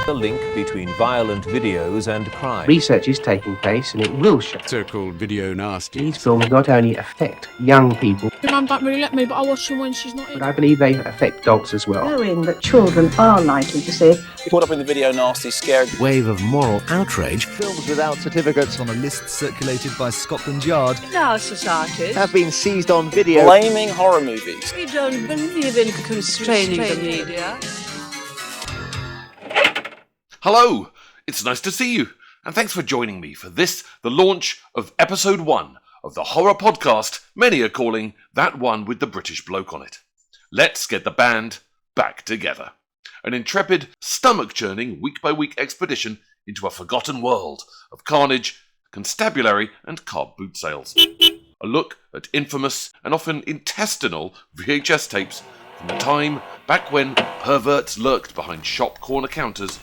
The link between violent videos and crime. Research is taking place and it will show. So-called video nasty. These films not only affect young people, My mum don't really let me, but I watch them when she's not in. but I believe they affect dogs as well. Knowing that children are likely to see Caught up in the video nasty, scared. Wave of moral outrage. Films without certificates on a list circulated by Scotland Yard in our societies. have been seized on video. Blaming horror movies. We don't believe in constraining the media. Hello, it's nice to see you, and thanks for joining me for this, the launch of episode 1 of the horror podcast many are calling That One with the British Bloke on It. Let's get the band back together. An intrepid, stomach-churning, week-by-week expedition into a forgotten world of carnage, constabulary, and carb boot sales. A look at infamous and often intestinal VHS tapes from the time back when perverts lurked behind shop corner counters,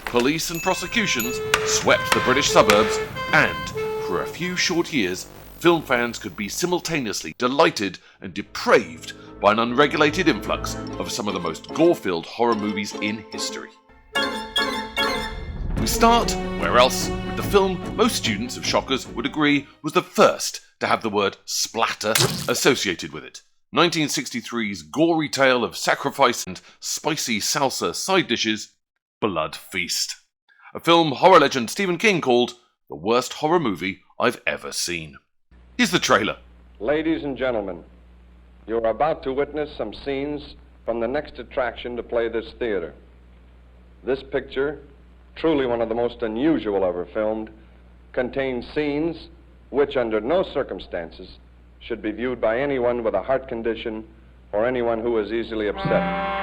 police and prosecutions swept the British suburbs, and, for a few short years, film fans could be simultaneously delighted and depraved by an unregulated influx of some of the most gore-filled horror movies in history. We start, where else, with the film most students of Shockers would agree was the first to have the word splatter associated with it. 1963's gory tale of sacrifice and spicy salsa side dishes, Blood Feast. A film horror legend Stephen King called the worst horror movie I've ever seen. Here's the trailer. Ladies and gentlemen, you're about to witness some scenes from the next attraction to play this theater. This picture, truly one of the most unusual ever filmed, contains scenes which under no circumstances should be viewed by anyone with a heart condition or anyone who is easily upset.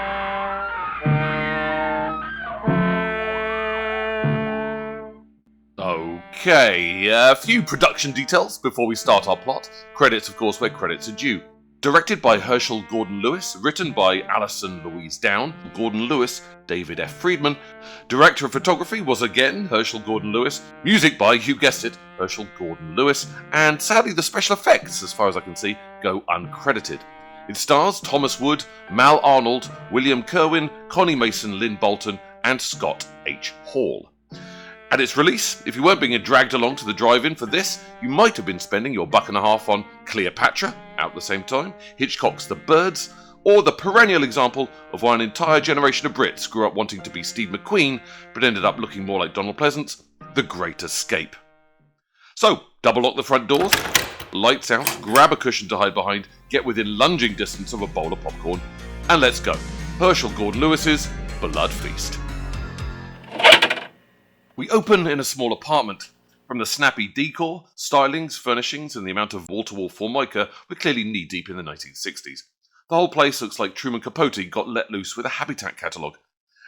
Okay, a few production details before we start our plot. Credits, of course, where credits are due. Directed by Herschell Gordon-Lewis, written by Alison Louise Down, Gordon-Lewis, David F. Friedman. Director of photography was again Herschell Gordon-Lewis. Music by, you guessed it, Herschell Gordon-Lewis. And sadly, the special effects, as far as I can see, go uncredited. It stars Thomas Wood, Mal Arnold, William Kerwin, Connie Mason, Lynn Bolton, and Scott H. Hall. At its release, if you weren't being dragged along to the drive-in for this, you might have been spending your $1.50 on Cleopatra, out at the same time, Hitchcock's The Birds, or the perennial example of why an entire generation of Brits grew up wanting to be Steve McQueen, but ended up looking more like Donald Pleasance, The Great Escape. So, double lock the front doors, lights out, grab a cushion to hide behind, get within lunging distance of a bowl of popcorn, and let's go. Herschell Gordon-Lewis's Blood Feast. We open in a small apartment. From the snappy decor, stylings, furnishings, and the amount of wall-to-wall formica, we're clearly knee-deep in the 1960s. The whole place looks like Truman Capote got let loose with a Habitat catalogue.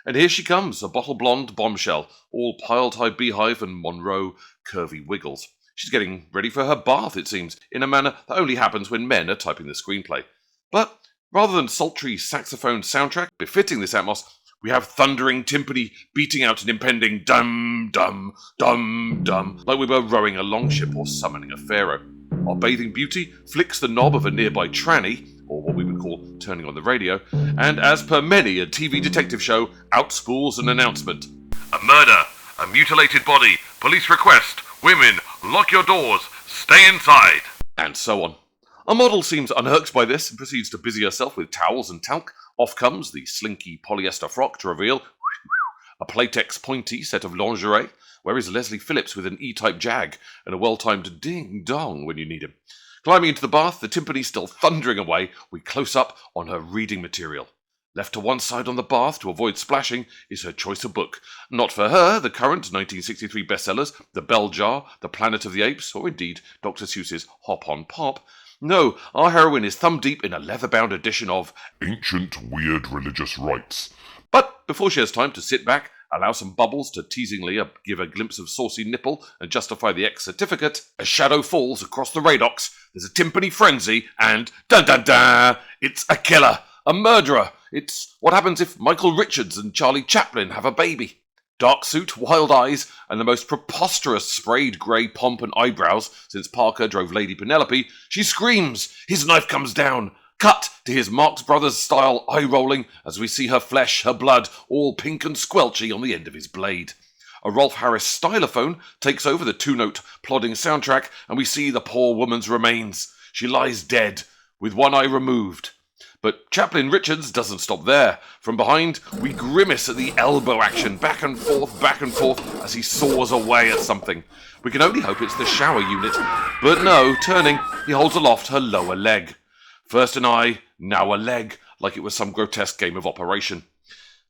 And here she comes, a bottle-blonde bombshell, all piled high beehive and Monroe curvy wiggles. She's getting ready for her bath, it seems, in a manner that only happens when men are typing the screenplay. But rather than sultry saxophone soundtrack befitting this atmos, we have thundering timpani beating out an impending dum dum dum dum, like we were rowing a longship or summoning a pharaoh. Our bathing beauty flicks the knob of a nearby tranny, or what we would call turning on the radio, and as per many a TV detective show, outspools an announcement. A murder, a mutilated body, police request, women, lock your doors, stay inside, and so on. Our model seems unirked by this and proceeds to busy herself with towels and talc. Off comes the slinky polyester frock to reveal a Playtex pointy set of lingerie. Where is Leslie Phillips with an E-type jag and a well-timed ding-dong when you need him? Climbing into the bath, the timpani still thundering away, we close up on her reading material. Left to one side on the bath to avoid splashing is her choice of book. Not for her, the current 1963 bestsellers, The Bell Jar, The Planet of the Apes, or indeed Dr. Seuss's Hop on Pop. No, our heroine is thumb-deep in a leather-bound edition of Ancient Weird Religious Rites. But before she has time to sit back, allow some bubbles to teasingly give a glimpse of saucy nipple and justify the X-certificate, a shadow falls across the radox, there's a timpani frenzy, and dun-dun-dun, it's a killer, a murderer. It's what happens if Michael Richards and Charlie Chaplin have a baby. Dark suit, wild eyes, and the most preposterous sprayed grey pomp and eyebrows since Parker drove Lady Penelope, she screams, his knife comes down, Cut to his Marx Brothers style eye rolling as we see her flesh, her blood, all pink and squelchy on the end of his blade. A Rolf Harris stylophone takes over the two-note plodding soundtrack, and we see the poor woman's remains. She lies dead, with one eye removed. But Chaplain Richards doesn't stop there. From behind, we grimace at the elbow action, back and forth, as he saws away at something. We can only hope it's the shower unit. But no, turning, he holds aloft her lower leg. First an eye, now a leg, like it was some grotesque game of operation.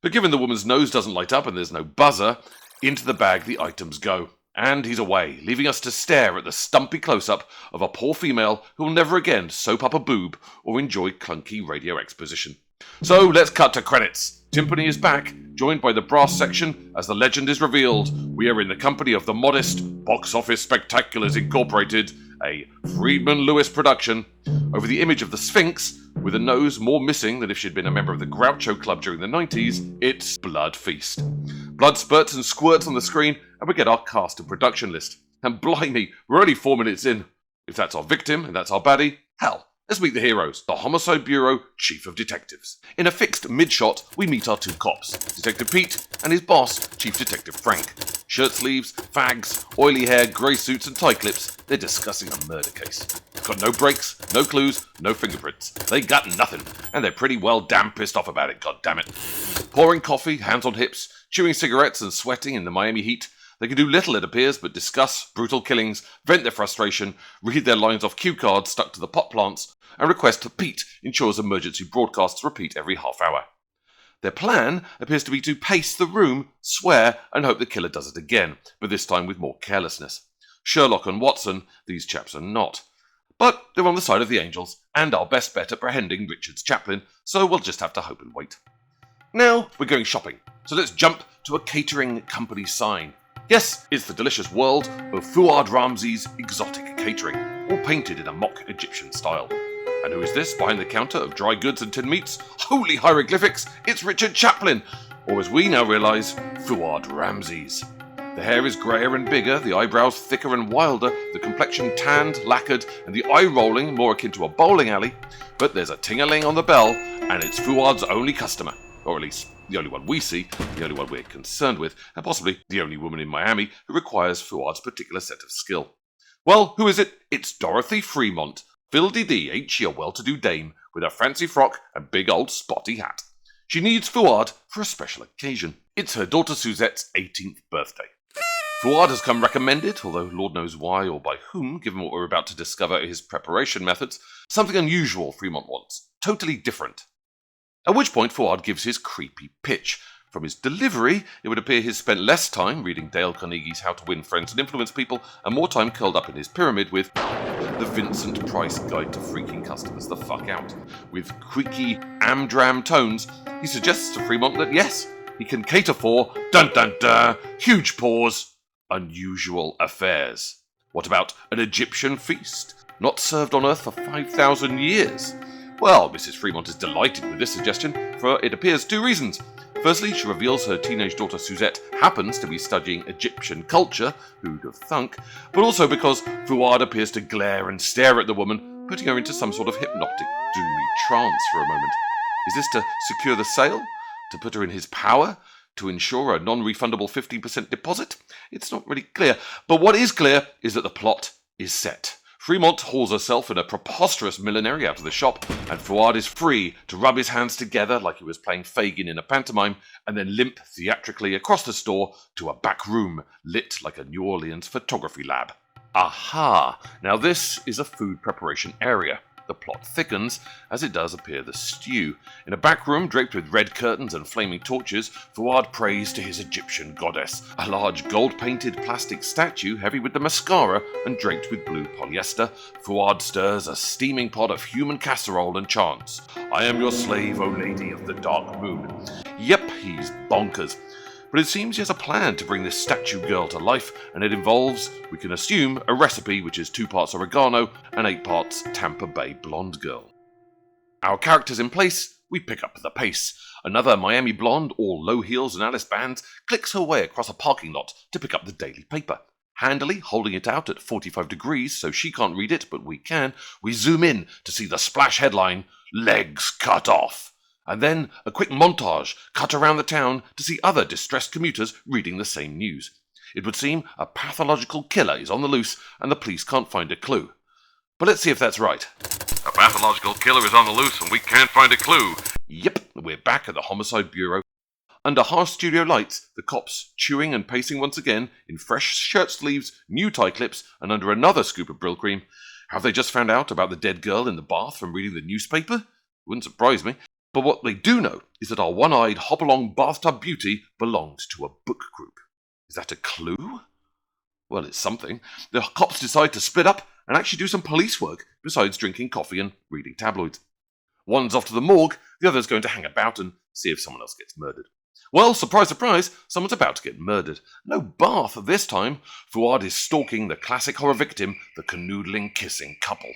But given the woman's nose doesn't light up and there's no buzzer, into the bag the items go. And he's away, leaving us to stare at the stumpy close-up of a poor female who will never again soap up a boob or enjoy clunky radio exposition. So let's cut to credits. Timpani is back, joined by the brass section as the legend is revealed. We are in the company of the modest Box Office Spectaculars Incorporated, a Friedman Lewis production. Over the image of the Sphinx, with a nose more missing than if she'd been a member of the Groucho Club during the 90s, it's Blood Feast. Blood spurts and squirts on the screen, and we get our cast and production list. And blimey, we're only 4 minutes in. If that's our victim and that's our baddie, hell, let's meet the heroes, the Homicide Bureau Chief of Detectives. In a fixed mid-shot, we meet our two cops, Detective Pete and his boss, Chief Detective Frank. Shirt sleeves, fags, oily hair, grey suits and tie clips, they're discussing a murder case. Got no breaks, no clues, no fingerprints. They got nothing, and they're pretty well damn pissed off about it, goddammit. Pouring coffee, hands on hips, chewing cigarettes and sweating in the Miami heat, they can do little, it appears, but discuss brutal killings, vent their frustration, read their lines off cue cards stuck to the pot plants, and request that Pete ensures emergency broadcasts repeat every half hour. Their plan appears to be to pace the room, swear, and hope the killer does it again, but this time with more carelessness. Sherlock and Watson, these chaps are not. But they're on the side of the angels, and our best bet at apprehending Richard's chaplain, so we'll just have to hope and wait. Now we're going shopping, so let's jump to a catering company sign. Yes, it's the delicious world of Fuad Ramses' exotic catering, all painted in a mock Egyptian style. And who is this behind the counter of dry goods and tinned meats? Holy hieroglyphics, it's Richard Chaplin, or as we now realise, Fuad Ramses. The hair is greyer and bigger, the eyebrows thicker and wilder, the complexion tanned, lacquered, and the eye rolling more akin to a bowling alley. But there's a ting-a-ling on the bell, and it's Fuad's only customer, or at least the only one we see, the only one we're concerned with, and possibly the only woman in Miami who requires Fuad's particular set of skill. Well, who is it? It's Dorothy Fremont, Fiddle-dee-dee, ain't she a well-to-do dame, with a fancy frock and big old spotty hat. She needs Fuad for a special occasion. It's her daughter Suzette's 18th birthday. Fuad has come recommended, although Lord knows why or by whom, given what we're about to discover his preparation methods. Something unusual Fremont wants. Totally different. At which point Fuad gives his creepy pitch. From his delivery, it would appear he's spent less time reading Dale Carnegie's How to Win Friends and Influence People, and more time curled up in his pyramid with the Vincent Price Guide to Freaking Customers the Fuck Out. With creaky, amdram tones, he suggests to Fremont that yes, he can cater for, dun-dun-dun, huge pause, unusual affairs. What about an Egyptian feast, not served on Earth for 5,000 years? Well, Mrs. Fremont is delighted with this suggestion, for it appears two reasons. Firstly, she reveals her teenage daughter Suzette happens to be studying Egyptian culture, who'd have thunk, but also because Fuad appears to glare and stare at the woman, putting her into some sort of hypnotic, doomy trance for a moment. Is this to secure the sale? To put her in his power? To ensure a non-refundable 15% deposit? It's not really clear, but what is clear is that the plot is set. Fremont hauls herself in a preposterous millinery out of the shop, and Fuad is free to rub his hands together like he was playing Fagin in a pantomime, and then limp theatrically across the store to a back room lit like a New Orleans photography lab. Aha! Now this is a food preparation area. The plot thickens, as it does appear the stew. In a back room draped with red curtains and flaming torches, Fuad prays to his Egyptian goddess, a large gold-painted plastic statue heavy with the mascara and draped with blue polyester. Fuad stirs a steaming pot of human casserole and chants, "I am your slave, O lady of the dark moon." Yep, he's bonkers. But it seems he has a plan to bring this statue girl to life, and it involves, we can assume, a recipe which is 2 parts oregano and 8 parts Tampa Bay blonde girl. Our characters in place, we pick up the pace. Another Miami blonde, all low heels and Alice bands, clicks her way across a parking lot to pick up the daily paper. Handily holding it out at 45 degrees so she can't read it, but we can, we zoom in to see the splash headline, legs cut off. And then a quick montage cut around the town to see other distressed commuters reading the same news. It would seem a pathological killer is on the loose and the police can't find a clue. But let's see if that's right. A pathological killer is on the loose and we can't find a clue. Yep, we're back at the Homicide Bureau. Under harsh studio lights, the cops chewing and pacing once again in fresh shirt sleeves, new tie clips, and under another scoop of Brill cream. Have they just found out about the dead girl in the bath from reading the newspaper? Wouldn't surprise me. But what they do know is that our one-eyed hop-along bathtub beauty belonged to a book group. Is that a clue? Well, it's something. The cops decide to split up and actually do some police work besides drinking coffee and reading tabloids. One's off to the morgue, the other's going to hang about and see if someone else gets murdered. Well, surprise, surprise, someone's about to get murdered. No bath this time. Fuad is stalking the classic horror victim, the canoodling, kissing couple.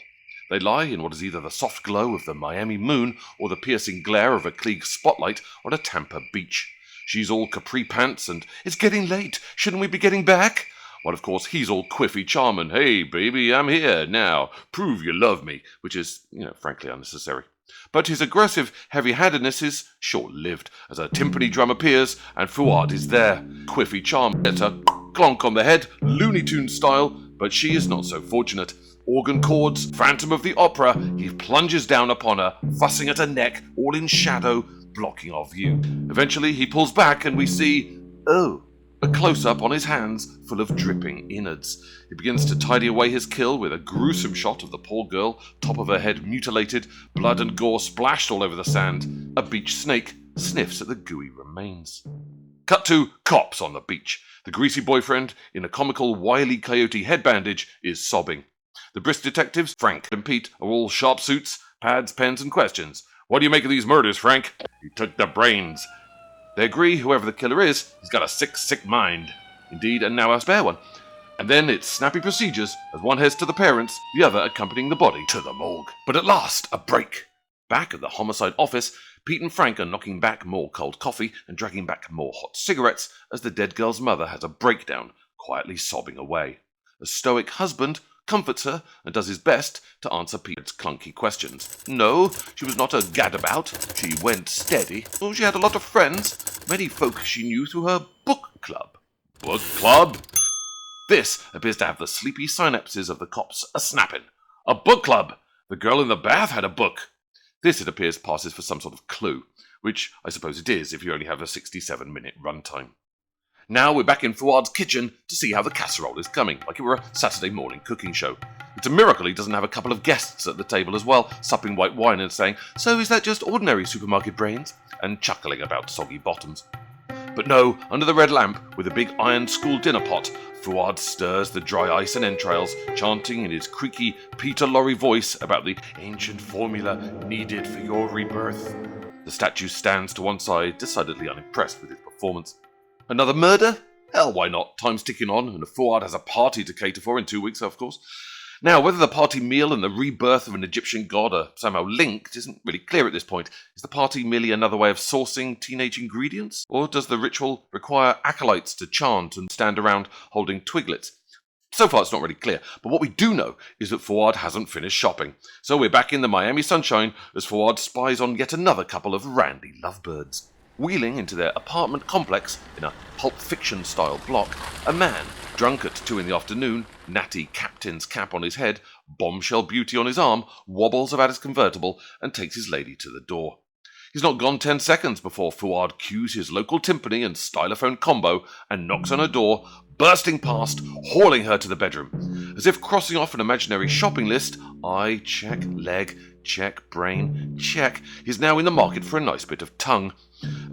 They lie in what is either the soft glow of the Miami moon or the piercing glare of a Klieg spotlight on a Tampa beach. She's all capri pants and, "It's getting late, shouldn't we be getting back?" While of course he's all quiffy charm and, "Hey baby, I'm here now, prove you love me," which is, frankly unnecessary. But his aggressive heavy-handedness is short-lived as a timpani drum appears and Fuad is there. Quiffy charm gets a clonk on the head, Looney Tunes style, but she is not so fortunate. Organ chords, Phantom of the Opera, he plunges down upon her, fussing at her neck, all in shadow, blocking our view. Eventually he pulls back and we see, a close-up on his hands full of dripping innards. He begins to tidy away his kill with a gruesome shot of the poor girl, top of her head mutilated, blood and gore splashed all over the sand. A beach snake sniffs at the gooey remains. Cut to cops on the beach. The greasy boyfriend, in a comical Wile E. Coyote head bandage, is sobbing. The brisk detectives, Frank and Pete, are all sharp suits, pads, pens and questions. "What do you make of these murders, Frank?" "He took the brains." They agree whoever the killer is, he's got a sick, sick mind. Indeed, and now a spare one. And then it's snappy procedures as one heads to the parents, the other accompanying the body to the morgue. But at last, a break. Back at the homicide office, Pete and Frank are knocking back more cold coffee and dragging back more hot cigarettes as the dead girl's mother has a breakdown, quietly sobbing away. A stoic husband comforts her and does his best to answer Pete's clunky questions. No, she was not a gadabout. She went steady. Oh, she had a lot of friends. Many folk she knew through her book club. Book club? This appears to have the sleepy synapses of the cops a-snapping. A book club! The girl in the bath had a book. This, it appears, passes for some sort of clue, which I suppose it is if you only have a 67-minute runtime. Now we're back in Fuad's kitchen to see how the casserole is coming, like it were a Saturday morning cooking show. It's a miracle he doesn't have a couple of guests at the table as well, supping white wine and saying, "So is that just ordinary supermarket brains?" and chuckling about soggy bottoms. But no, under the red lamp, with a big iron school dinner pot, Fuad stirs the dry ice and entrails, chanting in his creaky Peter Lorre voice about the ancient formula needed for your rebirth. The statue stands to one side, decidedly unimpressed with his performance. Another murder? Hell, why not? Time's ticking on, and Fuad has a party to cater for in 2 weeks, of course. Now, whether the party meal and the rebirth of an Egyptian god are somehow linked isn't really clear at this point. Is the party merely another way of sourcing teenage ingredients? Or does the ritual require acolytes to chant and stand around holding twiglets? So far it's not really clear, but what we do know is that Fuad hasn't finished shopping. So we're back in the Miami sunshine as Fuad spies on yet another couple of randy lovebirds. Wheeling into their apartment complex in a Pulp Fiction-style block, a man, drunk at 2 in the afternoon, natty captain's cap on his head, bombshell beauty on his arm, wobbles about his convertible and takes his lady to the door. He's not gone 10 seconds before Fuad cues his local timpani and stylophone combo and knocks on her door, bursting past, hauling her to the bedroom. As if crossing off an imaginary shopping list, eye, check, leg, check, brain, check, he's now in the market for a nice bit of tongue.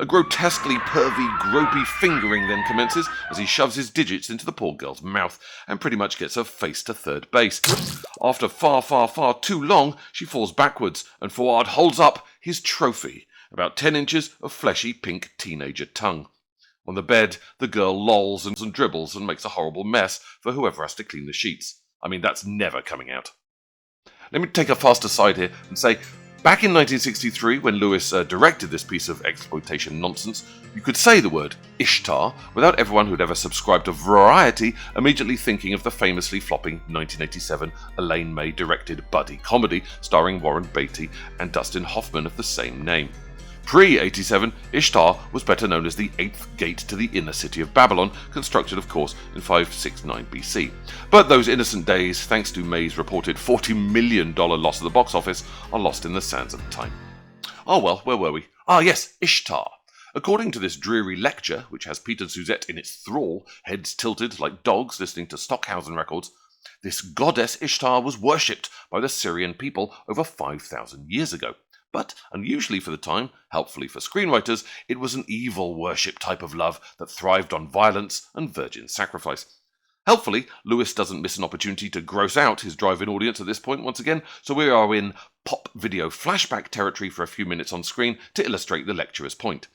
A grotesquely pervy, gropey fingering then commences as he shoves his digits into the poor girl's mouth and pretty much gets her face to third base. After far, far, far too long, she falls backwards and Fuad holds up his trophy, about 10 inches of fleshy pink teenager tongue. On the bed, the girl lolls and dribbles and makes a horrible mess for whoever has to clean the sheets. I mean, that's never coming out. Let me take a fast aside here and say, Back in 1963, when Lewis directed this piece of exploitation nonsense, you could say the word Ishtar without everyone who'd ever subscribed to Variety immediately thinking of the famously flopping 1987 Elaine May directed buddy comedy starring Warren Beatty and Dustin Hoffman of the same name. Pre-87, Ishtar was better known as the eighth gate to the inner city of Babylon, constructed of course in 569 BC. But those innocent days, thanks to May's reported $40 million loss at the box office, are lost in the sands of time. Oh well, where were we? Ah yes, Ishtar. According to this dreary lecture, which has Pete and Suzette in its thrall, heads tilted like dogs listening to Stockhausen records, this goddess Ishtar was worshipped by the Syrian people over 5,000 years ago. But, unusually for the time, helpfully for screenwriters, it was an evil worship type of love that thrived on violence and virgin sacrifice. Helpfully, Lewis doesn't miss an opportunity to gross out his drive-in audience at this point once again, so we are in pop video flashback territory for a few minutes on screen to illustrate the lecturer's point.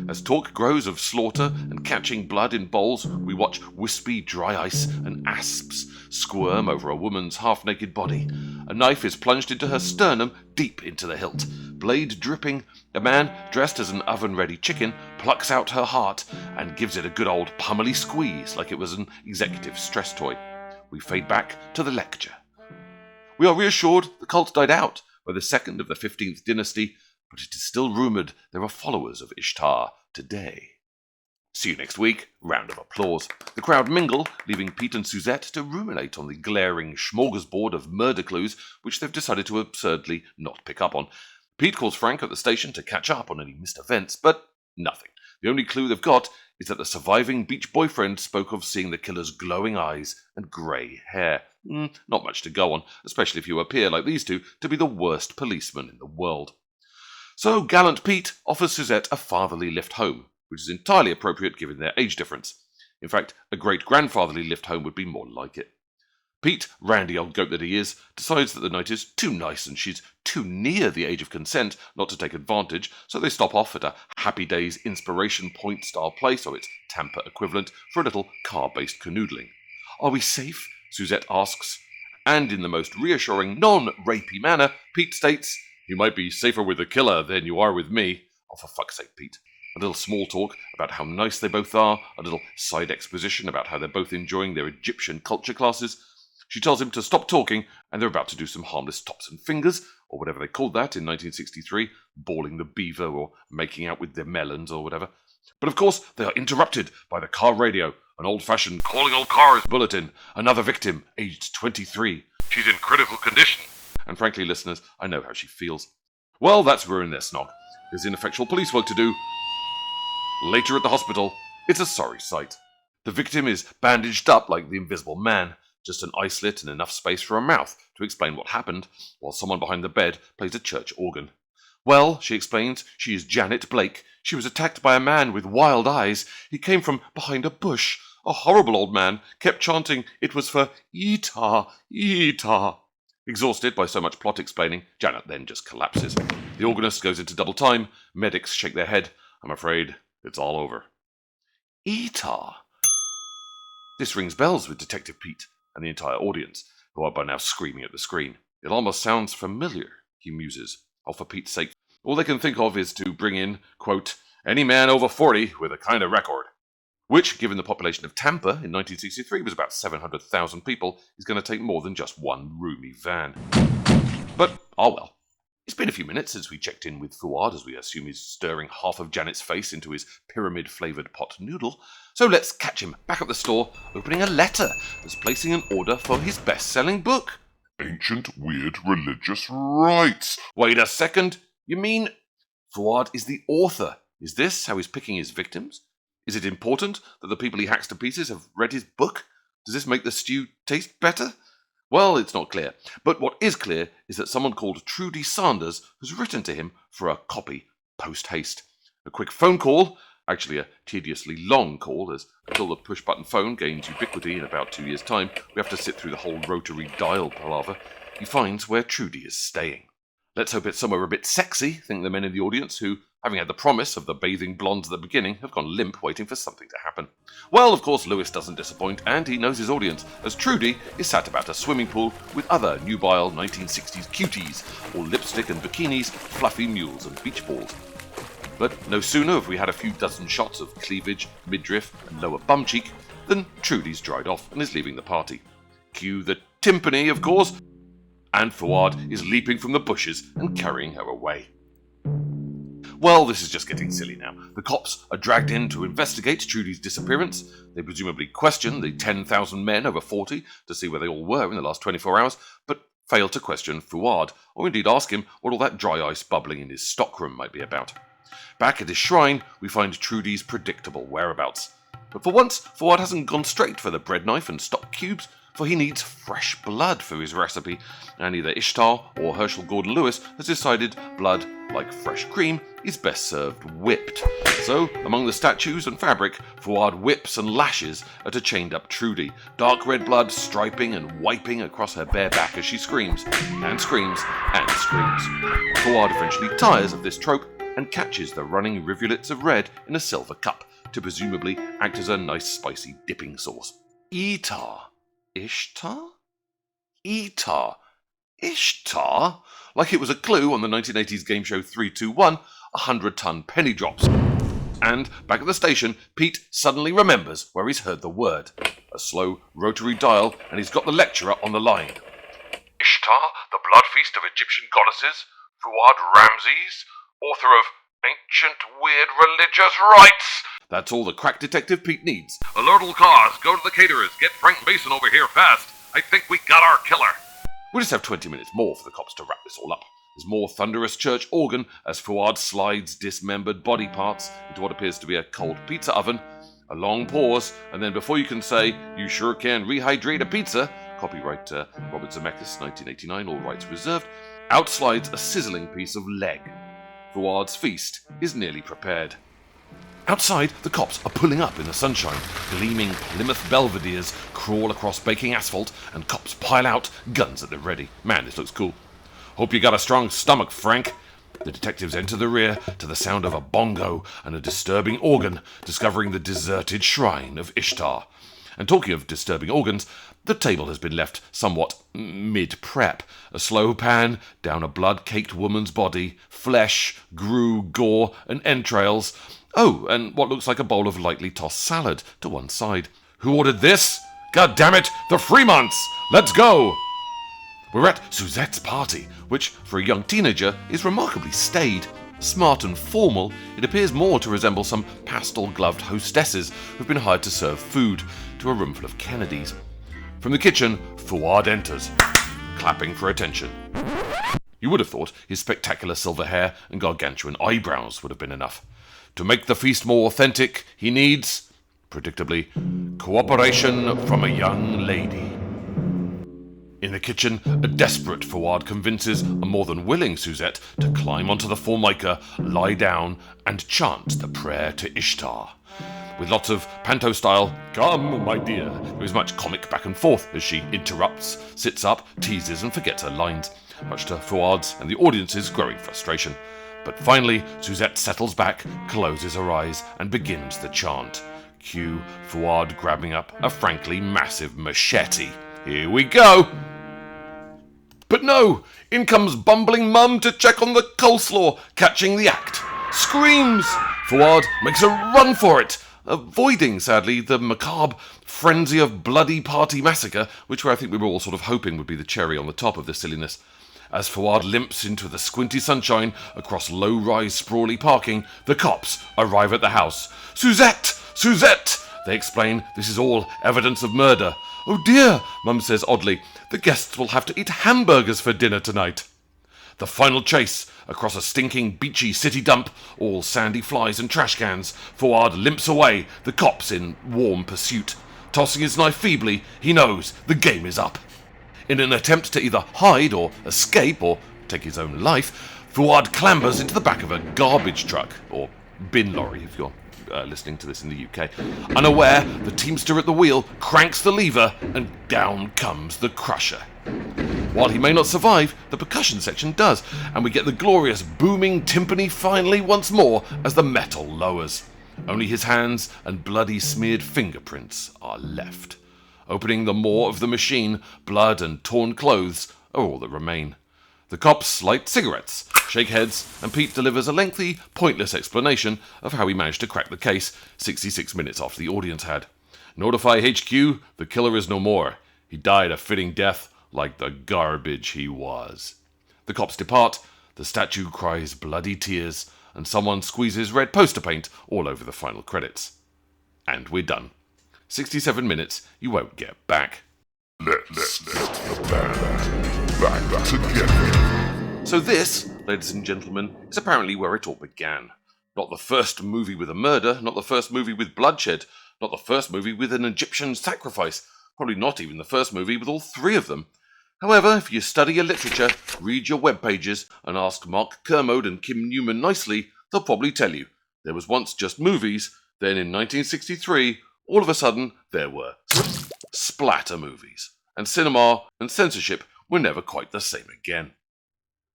As talk grows of slaughter and catching blood in bowls, we watch wispy dry ice and asps squirm over a woman's half-naked body. A knife is plunged into her sternum, deep into the hilt. Blade dripping, a man dressed as an oven-ready chicken plucks out her heart and gives it a good old pummely squeeze like it was an executive stress toy. We fade back to the lecture. We are reassured the cult died out by the second of the 15th dynasty, but it is still rumoured there are followers of Ishtar today. See you next week. Round of applause. The crowd mingle, leaving Pete and Suzette to ruminate on the glaring smorgasbord of murder clues which they've decided to absurdly not pick up on. Pete calls Frank at the station to catch up on any missed events, but nothing. The only clue they've got is that the surviving beach boyfriend spoke of seeing the killer's glowing eyes and grey hair. Not much to go on, especially if you appear, like these two, to be the worst policeman in the world. So gallant Pete offers Suzette a fatherly lift home, which is entirely appropriate given their age difference. In fact, a great-grandfatherly lift home would be more like it. Pete, randy old goat that he is, decides that the night is too nice and she's too near the age of consent not to take advantage, so they stop off at a Happy Days Inspiration Point style place, or its Tampa equivalent, for a little car-based canoodling. Are we safe? Suzette asks, and in the most reassuring, non-rapey manner, Pete states, "You might be safer with the killer than you are with me." Oh, for fuck's sake, Pete. A little small talk about how nice they both are, a little side exposition about how they're both enjoying their Egyptian culture classes. She tells him to stop talking, and they're about to do some harmless tops and fingers, or whatever they called that in 1963, balling the beaver or making out with their melons or whatever. But of course, they are interrupted by the car radio, an old-fashioned calling all cars bulletin. Another victim, aged 23. She's in critical condition. And frankly, listeners, I know how she feels. Well, that's ruined their snog. There's ineffectual police work to do. Later at the hospital, it's a sorry sight. The victim is bandaged up like the Invisible Man, just an eye slit and enough space for a mouth to explain what happened, while someone behind the bed plays a church organ. Well, she explains, she is Janet Blake. She was attacked by a man with wild eyes. He came from behind a bush. A horrible old man kept chanting it was for Etar, Etar. Exhausted by so much plot explaining, Janet then just collapses. The organist goes into double time. Medics shake their head. I'm afraid it's all over. Etar. This rings bells with Detective Pete and the entire audience, who are by now screaming at the screen. It almost sounds familiar, he muses. Oh, for Pete's sake. All they can think of is to bring in, quote, any man over 40 with a kind of record. Which, given the population of Tampa in 1963 was about 700,000 people, is going to take more than just one roomy van. But, oh well. It's been a few minutes since we checked in with Fuad, as we assume he's stirring half of Janet's face into his pyramid-flavoured pot noodle. So let's catch him back at the store, opening a letter that's placing an order for his best-selling book. Ancient Weird Religious Rites. Wait a second. You mean Fuad is the author? Is this how he's picking his victims? Is it important that the people he hacks to pieces have read his book? Does this make the stew taste better? Well, it's not clear. But what is clear is that someone called Trudy Sanders has written to him for a copy post-haste. A quick phone call, actually a tediously long call, as until the push-button phone gains ubiquity in about 2 years' time, we have to sit through the whole rotary dial palaver. He finds where Trudy is staying. Let's hope it's somewhere a bit sexy, think the men in the audience, who, having had the promise of the bathing blondes at the beginning, have gone limp waiting for something to happen. Well, of course, Lewis doesn't disappoint, and he knows his audience, as Trudy is sat about a swimming pool with other nubile 1960s cuties, all lipstick and bikinis, fluffy mules and beach balls. But no sooner have we had a few dozen shots of cleavage, midriff and lower bum cheek than Trudy's dried off and is leaving the party. Cue the timpani, of course, and Fuad is leaping from the bushes and carrying her away. Well, this is just getting silly now. The cops are dragged in to investigate Trudy's disappearance. They presumably question the 10,000 men over 40 to see where they all were in the last 24 hours, but fail to question Fuad, or indeed ask him what all that dry ice bubbling in his stockroom might be about. Back at his shrine, we find Trudy's predictable whereabouts. But for once, Fuad hasn't gone straight for the bread knife and stock cubes, for he needs fresh blood for his recipe, and either Ishtar or Herschell Gordon Lewis has decided blood, like fresh cream, is best served whipped. So, among the statues and fabric, Fuad whips and lashes at a chained-up Trudy, dark red blood striping and wiping across her bare back as she screams, and screams, and screams. Fuad eventually tires of this trope and catches the running rivulets of red in a silver cup, to presumably act as a nice spicy dipping sauce. Ishtar? Ishtar? Like it was a clue on the 1980s game show 321, 100-ton penny drops. And, back at the station, Pete suddenly remembers where he's heard the word. A slow rotary dial, and he's got the lecturer on the line. Ishtar, the blood feast of Egyptian goddesses, Fuad Ramses, author of Ancient Weird Religious Rites. That's all the crack detective Pete needs. Alert all cars, go to the caterers, get Frank Mason over here fast. I think we got our killer. We'll just have 20 minutes more for the cops to wrap this all up. There's more thunderous church organ as Fuad slides dismembered body parts into what appears to be a cold pizza oven. A long pause, and then before you can say, "You sure can rehydrate a pizza," copyright Robert Zemeckis, 1989, all rights reserved, out slides a sizzling piece of leg. Fuad's feast is nearly prepared. Outside, the cops are pulling up in the sunshine. Gleaming Plymouth Belvederes crawl across baking asphalt, and cops pile out, guns at the ready. Man, this looks cool. "Hope you got a strong stomach, Frank." The detectives enter the rear to the sound of a bongo and a disturbing organ, discovering the deserted shrine of Ishtar. And talking of disturbing organs, the table has been left somewhat mid-prep. A slow pan down a blood-caked woman's body, flesh, grue, gore, and entrails. Oh, and what looks like a bowl of lightly tossed salad to one side. Who ordered this? God damn it, the Fremonts! Let's go! We're at Suzette's party, which, for a young teenager, is remarkably staid. Smart and formal, it appears more to resemble some pastel-gloved hostesses who've been hired to serve food to a roomful of Kennedys. From the kitchen, Fuad enters, clapping for attention. You would have thought his spectacular silver hair and gargantuan eyebrows would have been enough. To make the feast more authentic, he needs, predictably, cooperation from a young lady. In the kitchen, a desperate Fuad convinces a more than willing Suzette to climb onto the formica, lie down, and chant the prayer to Ishtar. With lots of panto style, "Come, my dear," there is much comic back and forth as she interrupts, sits up, teases, and forgets her lines, much to Fuad's and the audience's growing frustration. But finally, Suzette settles back, closes her eyes, and begins the chant. Cue Fuad grabbing up a frankly massive machete. Here we go! But no! In comes bumbling Mum to check on the coleslaw, catching the act. Screams! Fuad makes a run for it, avoiding, sadly, the macabre frenzy of bloody party massacre, which I think we were all sort of hoping would be the cherry on the top of this silliness. As Fuad limps into the squinty sunshine across low-rise sprawly parking, the cops arrive at the house. "Suzette! Suzette!" They explain this is all evidence of murder. "Oh dear," Mum says oddly, "the guests will have to eat hamburgers for dinner tonight." The final chase across a stinking, beachy city dump, all sandy flies and trash cans. Fuad limps away, the cops in warm pursuit. Tossing his knife feebly, he knows the game is up. In an attempt to either hide or escape or take his own life, Fuad clambers into the back of a garbage truck, or bin lorry if you're listening to this in the UK. Unaware, the teamster at the wheel cranks the lever and down comes the crusher. While he may not survive, the percussion section does, and we get the glorious booming timpani finally once more as the metal lowers. Only his hands and bloody smeared fingerprints are left. Opening the maw of the machine, blood and torn clothes are all that remain. The cops light cigarettes, shake heads, and Pete delivers a lengthy, pointless explanation of how he managed to crack the case 66 minutes after the audience had. Notify HQ, the killer is no more. He died a fitting death like the garbage he was. The cops depart, the statue cries bloody tears, and someone squeezes red poster paint all over the final credits. And we're done. 67 minutes you won't get back. Let's get the band back together. So this, ladies and gentlemen, is apparently where it all began. Not the first movie with a murder, not the first movie with bloodshed, not the first movie with an Egyptian sacrifice, probably not even the first movie with all three of them. However, if you study your literature, read your web pages, and ask Mark Kermode and Kim Newman nicely, they'll probably tell you there was once just movies, then in 1963, all of a sudden, there were splatter movies, and cinema and censorship were never quite the same again.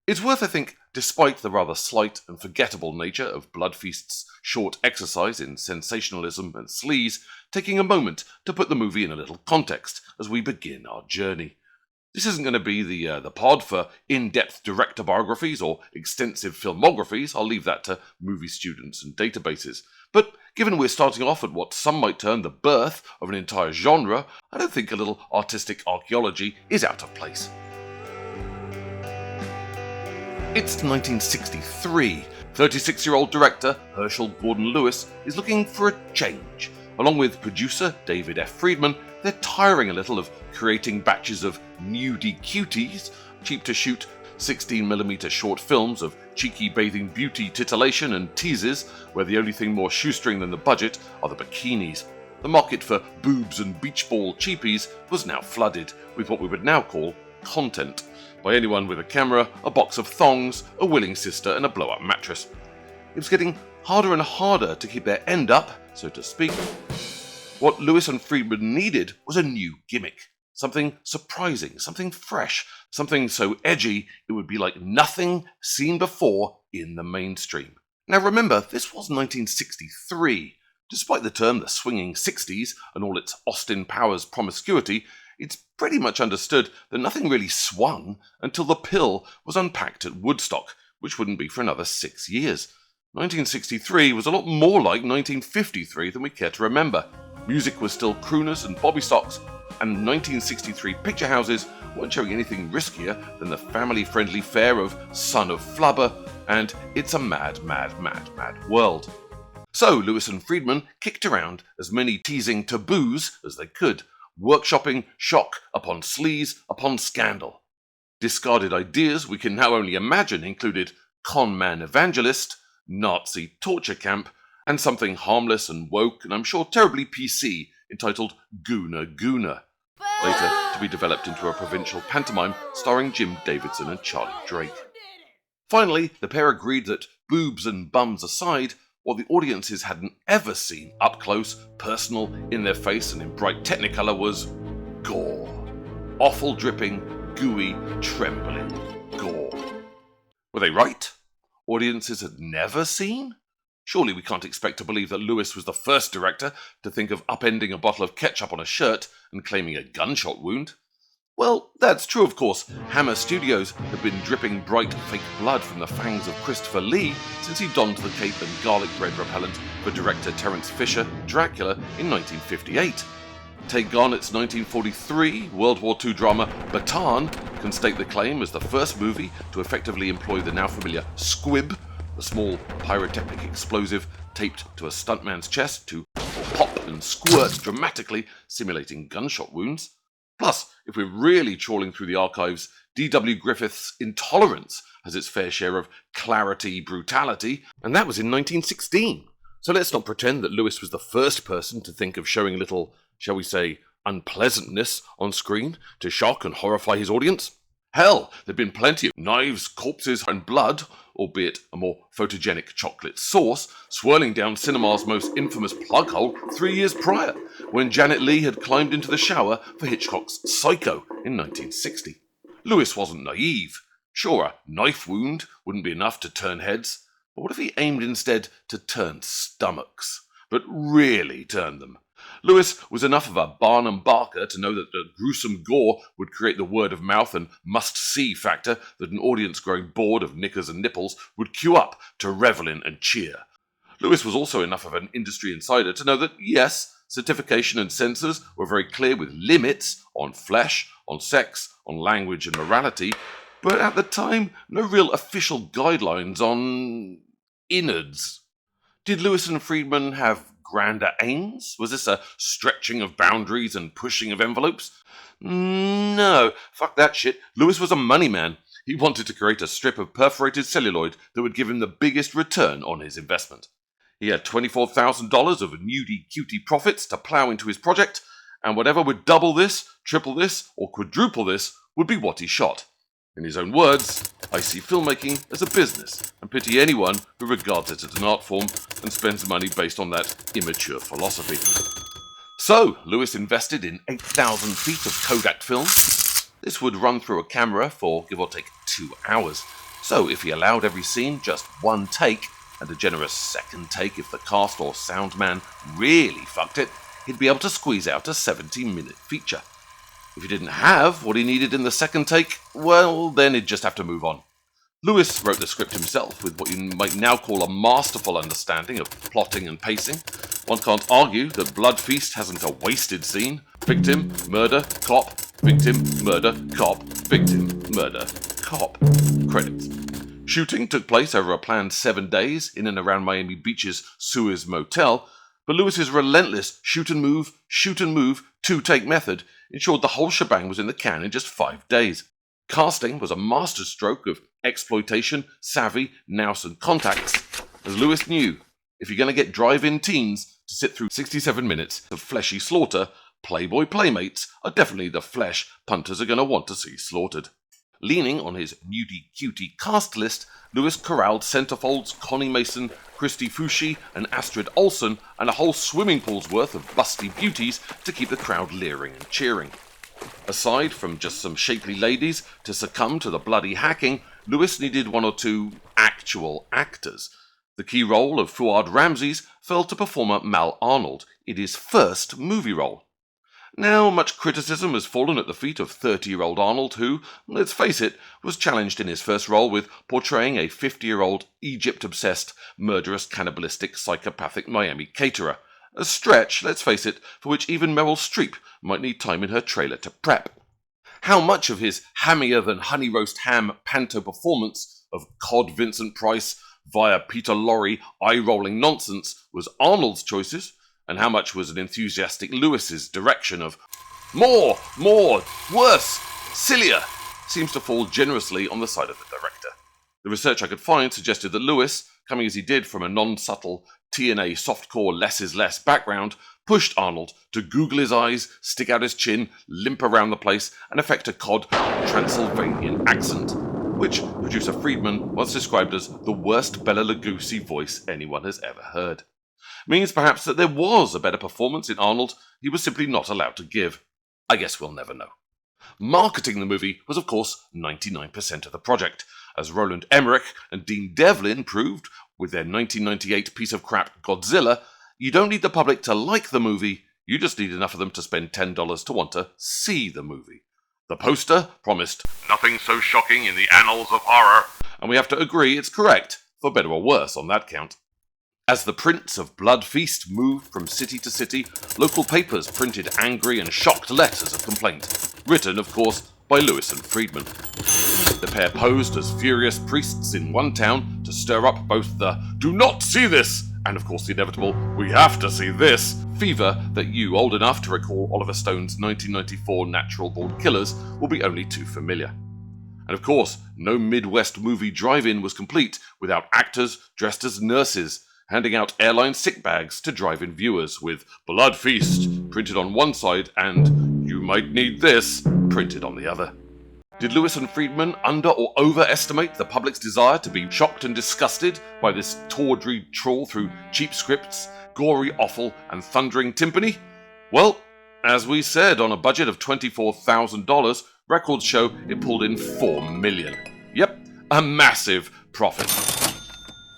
It's worth, I think, despite the rather slight and forgettable nature of Bloodfeast's short exercise in sensationalism and sleaze, taking a moment to put the movie in a little context as we begin our journey. This isn't going to be the pod for in-depth director biographies or extensive filmographies. I'll leave that to movie students and databases. But given we're starting off at what some might term the birth of an entire genre, I don't think a little artistic archaeology is out of place. It's 1963. 36-year-old director Herschell Gordon-Lewis is looking for a change. Along with producer David F. Friedman, they're tiring a little of creating batches of nudie cuties, cheap-to-shoot 16mm short films of cheeky bathing beauty titillation and teases, where the only thing more shoestring than the budget are the bikinis. The market for boobs and beach ball cheapies was now flooded with what we would now call content, by anyone with a camera, a box of thongs, a willing sister, and a blow-up mattress. It was getting harder and harder to keep their end up, so to speak. What Lewis and Friedman needed was a new gimmick. Something surprising, something fresh, something so edgy it would be like nothing seen before in the mainstream. Now remember, this was 1963. Despite the term the swinging 60s and all its Austin Powers promiscuity, it's pretty much understood that nothing really swung until the pill was unpacked at Woodstock, which wouldn't be for another 6 years. 1963 was a lot more like 1953 than we care to remember. Music was still crooners and bobby socks, and 1963 picture houses weren't showing anything riskier than the family-friendly fare of Son of Flubber and It's a Mad, Mad, Mad, Mad World. So Lewis and Friedman kicked around as many teasing taboos as they could, workshopping shock upon sleaze upon scandal. Discarded ideas we can now only imagine included con man evangelist, Nazi torture camp, and something harmless and woke and I'm sure terribly PC entitled Gooner Gooner, later to be developed into a provincial pantomime starring Jim Davidson and Charlie Drake. Finally, the pair agreed that, boobs and bums aside, what the audiences hadn't ever seen up close, personal, in their face and in bright technicolor was gore. Awful dripping, gooey, trembling gore. Were they right? Audiences had never seen? Surely we can't expect to believe that Lewis was the first director to think of upending a bottle of ketchup on a shirt and claiming a gunshot wound. Well, that's true of course. Hammer Studios had been dripping bright fake blood from the fangs of Christopher Lee since he donned the cape and garlic bread repellent for director Terence Fisher, Dracula, in 1958. Tate Garnett's 1943 World War II drama Bataan can stake the claim as the first movie to effectively employ the now familiar squib, a small pyrotechnic explosive taped to a stuntman's chest to pop and squirt dramatically, simulating gunshot wounds. Plus, if we're really trawling through the archives, D.W. Griffith's Intolerance has its fair share of clarity, brutality, and that was in 1916. So let's not pretend that Lewis was the first person to think of showing a little, shall we say, unpleasantness on screen to shock and horrify his audience. Hell, there'd been plenty of knives, corpses, and blood, albeit a more photogenic chocolate sauce, swirling down cinema's most infamous plug hole 3 years prior, when Janet Leigh had climbed into the shower for Hitchcock's Psycho in 1960. Lewis wasn't naive. Sure, a knife wound wouldn't be enough to turn heads, but what if he aimed instead to turn stomachs? But really turn them. Lewis was enough of a Barnum Barker to know that the gruesome gore would create the word of mouth and must-see factor that an audience growing bored of knickers and nipples would queue up to revel in and cheer. Lewis was also enough of an industry insider to know that, yes, certification and censors were very clear with limits on flesh, on sex, on language and morality, but at the time, no real official guidelines on innards. Did Lewis and Friedman have grander aims? Was this a stretching of boundaries and pushing of envelopes? No, fuck that shit. Lewis was a money man. He wanted to create a strip of perforated celluloid that would give him the biggest return on his investment. He had $24,000 of nudie cutie profits to plough into his project, and whatever would double this, triple this, or quadruple this would be what he shot. In his own words, I see filmmaking as a business, and pity anyone who regards it as an art form and spends money based on that immature philosophy. So, Lewis invested in 8,000 feet of Kodak film. This would run through a camera for, give or take, 2 hours. So, if he allowed every scene just one take, and a generous second take if the cast or sound man really fucked it, he'd be able to squeeze out a 70-minute feature. If he didn't have what he needed in the second take, well, then he'd just have to move on. Lewis wrote the script himself with what you might now call a masterful understanding of plotting and pacing. One can't argue that Blood Feast hasn't a wasted scene. Victim, murder, cop, victim, murder, cop, victim, murder, cop. Credits. Shooting took place over a planned 7 days in and around Miami Beach's Suez Motel, but Lewis's relentless shoot and move, 2-take method ensured the whole shebang was in the can in just 5 days. Casting was a masterstroke of exploitation, savvy, nous and contacts. As Lewis knew, if you're going to get drive-in teens to sit through 67 minutes of fleshy slaughter, Playboy Playmates are definitely the flesh punters are going to want to see slaughtered. Leaning on his nudie-cutie cast list, Lewis corralled centerfolds Connie Mason, Christy Fushi, and Astrid Olsen, and a whole swimming pool's worth of busty beauties to keep the crowd leering and cheering. Aside from just some shapely ladies to succumb to the bloody hacking, Lewis needed 1 or 2 actual actors. The key role of Fuad Ramses fell to performer Mal Arnold in his first movie role. Now, much criticism has fallen at the feet of 30-year-old Arnold, who, let's face it, was challenged in his first role with portraying a 50-year-old Egypt-obsessed, murderous, cannibalistic, psychopathic Miami caterer. A stretch, let's face it, for which even Meryl Streep might need time in her trailer to prep. How much of his hammier-than-honey roast ham panto performance of Cod Vincent Price via Peter Lorre eye-rolling nonsense was Arnold's choices, and how much was an enthusiastic Lewis's direction of more, worse, sillier, seems to fall generously on the side of the director. The research I could find suggested that Lewis, coming as he did from a non-subtle TNA softcore less is less background, pushed Arnold to Google his eyes, stick out his chin, limp around the place, and affect a cod Transylvanian accent, which producer Friedman once described as the worst Bela Lugosi voice anyone has ever heard. Means perhaps that there was a better performance in Arnold he was simply not allowed to give. I guess we'll never know. Marketing the movie was, of course, 99% of the project, as Roland Emmerich and Dean Devlin proved with their 1998 piece of crap Godzilla. You don't need the public to like the movie, you just need enough of them to spend $10 to want to see the movie. The poster promised nothing so shocking in the annals of horror, and we have to agree it's correct, for better or worse on that count. As the prints of Blood Feast moved from city to city, local papers printed angry and shocked letters of complaint, written, of course, by Lewis and Friedman. The pair posed as furious priests in one town to stir up both the "do not see this" and, of course, the inevitable "we have to see this" fever that you, old enough to recall Oliver Stone's 1994 Natural Born Killers, will be only too familiar. And of course, no Midwest movie drive-in was complete without actors dressed as nurses, handing out airline sick bags to drive-in viewers with "Blood Feast" printed on one side and "You might need this" printed on the other. Did Lewis and Friedman under or overestimate the public's desire to be shocked and disgusted by this tawdry trawl through cheap scripts, gory offal, and thundering timpani? Well, as we said, on a budget of $24,000, Records show it pulled in $4 million. Yep, a massive profit.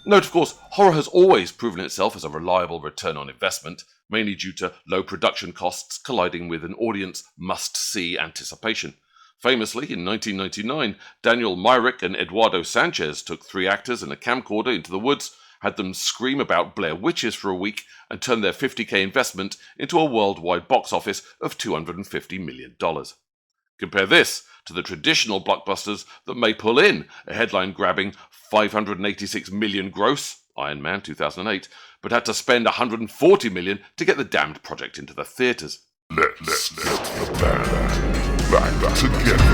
Note, of course, horror has always proven itself as a reliable return on investment, mainly due to low production costs colliding with an audience must-see anticipation. Famously, in 1999, Daniel Myrick and Eduardo Sanchez took 3 actors and a camcorder into the woods, had them scream about Blair Witches for a week, and turned their $50,000 investment into a worldwide box office of $250 million. Compare this to the traditional blockbusters that may pull in a headline-grabbing $586 million gross, Iron Man 2008, but had to spend $140 million to get the damned project into the theatres. Let's get the band back together.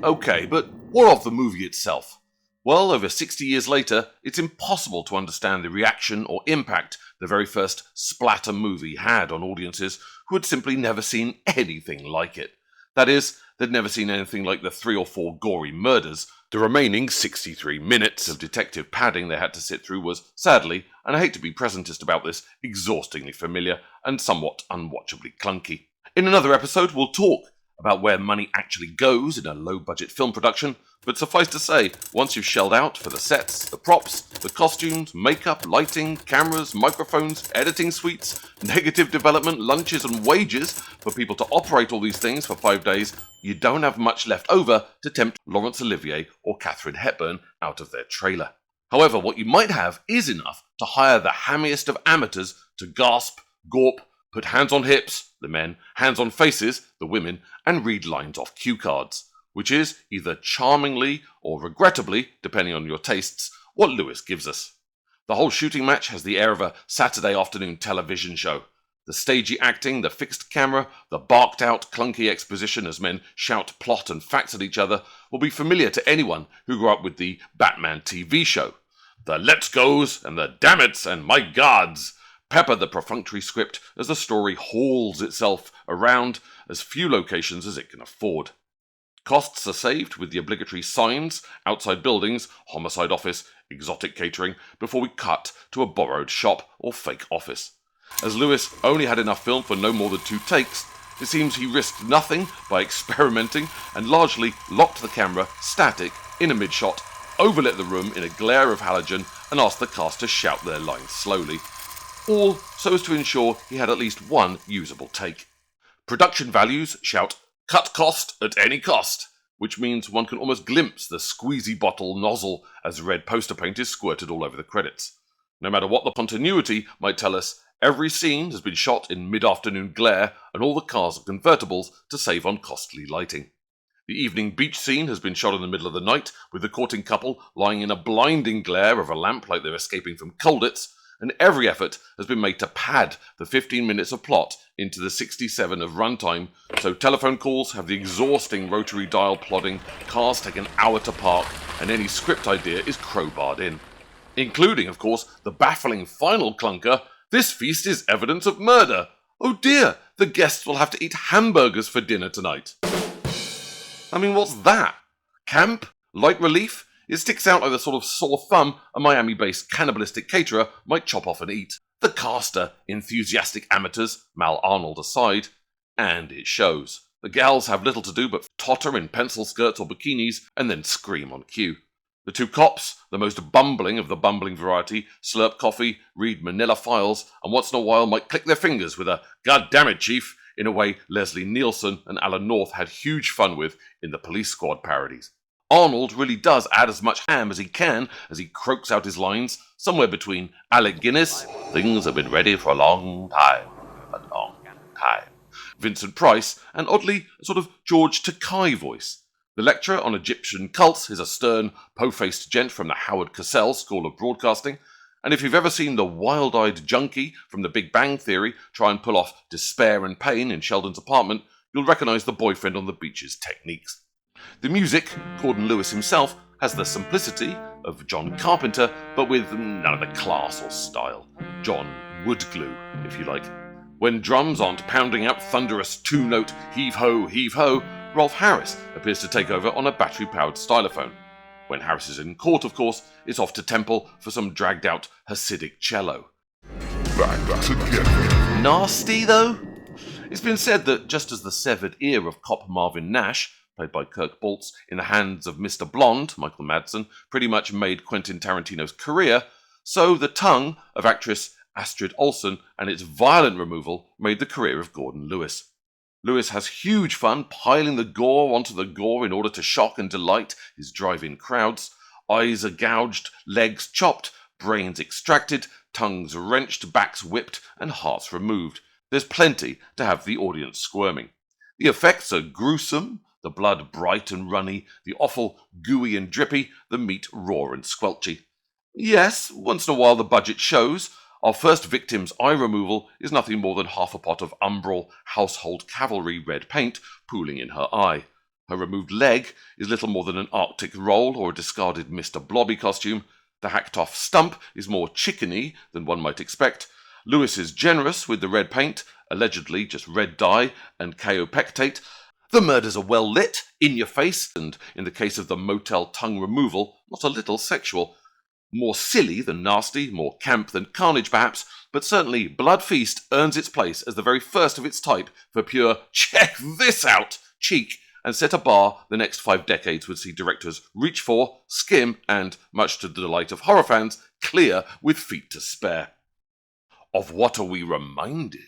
Okay, but what of the movie itself? Well, over 60 years later, it's impossible to understand the reaction or impact the very first splatter movie had on audiences who had simply never seen anything like it. That is, they'd never seen anything like the 3 or 4 gory murders. The remaining 63 minutes of detective padding they had to sit through was, sadly, and I hate to be presentist about this, exhaustingly familiar and somewhat unwatchably clunky. In another episode, we'll talk about where money actually goes in a low-budget film production, but suffice to say, once you've shelled out for the sets, the props, the costumes, makeup, lighting, cameras, microphones, editing suites, negative development, lunches and wages for people to operate all these things for 5 days, you don't have much left over to tempt Laurence Olivier or Katharine Hepburn out of their trailer. However, what you might have is enough to hire the hammiest of amateurs to gasp, gawp, put hands on hips, the men, hands on faces, the women, and read lines off cue cards, which is, either charmingly or regrettably, depending on your tastes, what Lewis gives us. The whole shooting match has the air of a Saturday afternoon television show. The stagey acting, the fixed camera, the barked-out, clunky exposition as men shout plot and facts at each other will be familiar to anyone who grew up with the Batman TV show. The let's goes and the damn it's and my gods pepper the perfunctory script as the story hauls itself around as few locations as it can afford. Costs are saved with the obligatory signs, outside buildings, homicide office, exotic catering, before we cut to a borrowed shop or fake office. As Lewis only had enough film for no more than 2 takes, it seems he risked nothing by experimenting and largely locked the camera static in a mid-shot, overlit the room in a glare of halogen and asked the cast to shout their lines slowly, all so as to ensure he had at least one usable take. Production values shout, "Cut cost at any cost," which means one can almost glimpse the squeezy bottle nozzle as red poster paint is squirted all over the credits. No matter what the continuity might tell us, every scene has been shot in mid-afternoon glare and all the cars are convertibles to save on costly lighting. The evening beach scene has been shot in the middle of the night, with the courting couple lying in a blinding glare of a lamp like they're escaping from Colditz, and every effort has been made to pad the 15 minutes of plot into the 67 of runtime, so telephone calls have the exhausting rotary dial plodding, cars take an hour to park, and any script idea is crowbarred in. Including, of course, the baffling final clunker, "This feast is evidence of murder. Oh dear, the guests will have to eat hamburgers for dinner tonight." I mean, what's that? Camp? Light relief? It sticks out like the sort of sore thumb a Miami-based cannibalistic caterer might chop off and eat. The cast are enthusiastic amateurs, Mal Arnold aside, and it shows. The gals have little to do but totter in pencil skirts or bikinis and then scream on cue. The 2 cops, the most bumbling of the bumbling variety, slurp coffee, read manila files, and once in a while might click their fingers with a "God damn it, Chief," in a way Leslie Nielsen and Alan North had huge fun with in the Police Squad parodies. Arnold really does add as much ham as he can as he croaks out his lines, somewhere between Alec Guinness, "Things have been ready for a long time, Vincent Price, and oddly, a sort of George Takei voice. The lecturer on Egyptian cults is a stern, po-faced gent from the Howard Cosell School of Broadcasting, and if you've ever seen the wild-eyed junkie from The Big Bang Theory try and pull off despair and pain in Sheldon's apartment, you'll recognise the boyfriend on the beach's techniques. The music, Gordon Lewis himself, has the simplicity of John Carpenter, but with none of the class or style. John Woodglue, if you like. When drums aren't pounding out thunderous 2-note heave-ho, Rolf Harris appears to take over on a battery-powered stylophone. When Harris is in court, of course, it's off to Temple for some dragged-out Hasidic cello. Back together. Nasty, though? It's been said that just as the severed ear of cop Marvin Nash, played by Kirk Baltz, in the hands of Mr. Blonde, Michael Madsen, pretty much made Quentin Tarantino's career, so the tongue of actress Astrid Olsen and its violent removal made the career of Gordon Lewis. Lewis has huge fun piling the gore onto the gore in order to shock and delight his drive-in crowds. Eyes are gouged, legs chopped, brains extracted, tongues wrenched, backs whipped, and hearts removed. There's plenty to have the audience squirming. The effects are gruesome, the blood bright and runny, the offal gooey and drippy, the meat raw and squelchy. Yes, once in a while the budget shows. Our first victim's eye removal is nothing more than half a pot of umbral household cavalry red paint pooling in her eye. Her removed leg is little more than an Arctic roll or a discarded Mr. Blobby costume. The hacked-off stump is more chickeny than one might expect. Lewis is generous with the red paint, allegedly just red dye and kaopectate. The murders are well lit, in your face, and in the case of the motel tongue removal, not a little sexual. More silly than nasty, more camp than carnage perhaps, but certainly Blood Feast earns its place as the very first of its type for pure check this out cheek, and set a bar the next 5 decades would see directors reach for, skim, and, much to the delight of horror fans, clear with feet to spare. Of what are we reminded?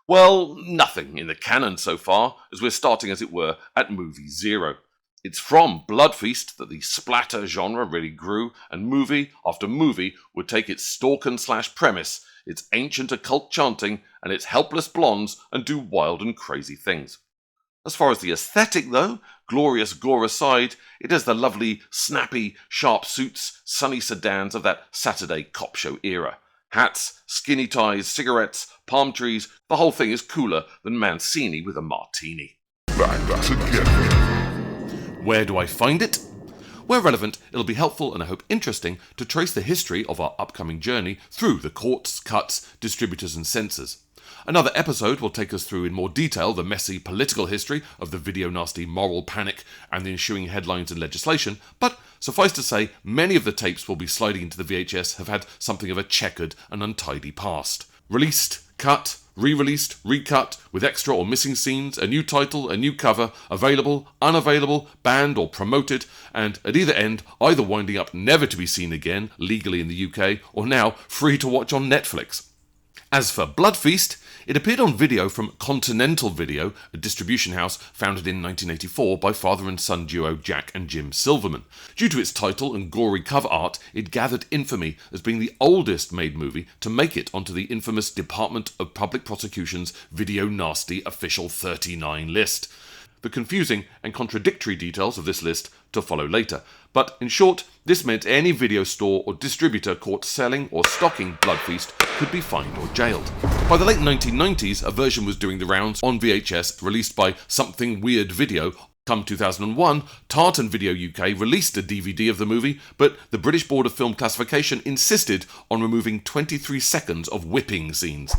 Well, nothing in the canon so far, as we're starting, as it were, at movie zero. It's from Blood Feast that the splatter genre really grew, and movie after movie would take its stalk-and-slash premise, its ancient occult chanting, and its helpless blondes, and do wild and crazy things. As far as the aesthetic, though, glorious gore aside, it has the lovely, snappy, sharp suits, sunny sedans of that Saturday cop show era. Hats, skinny ties, cigarettes, palm trees, the whole thing is cooler than Mancini with a martini. Back together. Where do I find it? Where relevant, it'll be helpful and I hope interesting to trace the history of our upcoming journey through the courts, cuts, distributors and censors. Another episode will take us through in more detail the messy political history of the video nasty moral panic and the ensuing headlines and legislation, but suffice to say, many of the tapes we'll be sliding into the VHS have had something of a checkered and untidy past. Released, cut, re-released, recut, with extra or missing scenes, a new title, a new cover, available, unavailable, banned or promoted, and at either end, either winding up never to be seen again, legally in the UK, or now free to watch on Netflix. As for Blood Feast, it appeared on video from Continental Video, a distribution house founded in 1984 by father and son duo Jack and Jim Silverman. Due to its title and gory cover art, it gathered infamy as being the oldest made movie to make it onto the infamous Department of Public Prosecution's Video Nasty Official 39 list. The confusing and contradictory details of this list to follow later, but in short, this meant any video store or distributor caught selling or stocking Blood Feast could be fined or jailed. By the late 1990s, a version was doing the rounds on VHS, released by Something Weird Video. Come 2001, Tartan Video UK released a DVD of the movie, but the British Board of Film Classification insisted on removing 23 seconds of whipping scenes.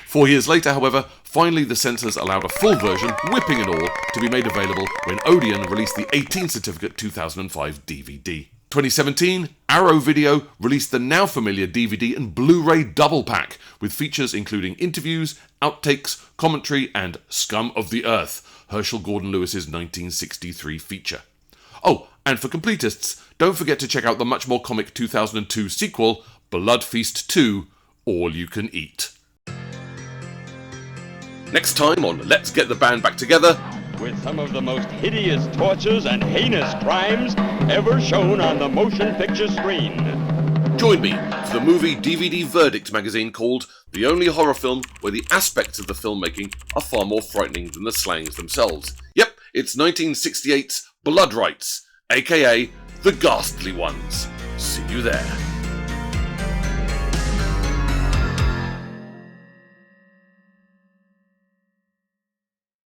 4 years later, however, finally the censors allowed a full version, whipping and all, to be made available when Odeon released the 18 Certificate 2005 DVD. 2017, Arrow Video released the now familiar DVD and Blu-ray double pack, with features including interviews, outtakes, commentary, and Scum of the Earth, Herschell Gordon Lewis's 1963 feature. Oh, and for completists, don't forget to check out the much more comic 2002 sequel, Blood Feast 2, All You Can Eat. Next time on Let's Get the Band Back Together, with some of the most hideous tortures and heinous crimes ever shown on the motion picture screen. Join me for the movie DVD Verdict magazine called The Only Horror Film Where the Aspects of the Filmmaking Are Far More Frightening Than the Slangs Themselves. Yep, it's 1968's Blood Rights, aka The Ghastly Ones. See you there.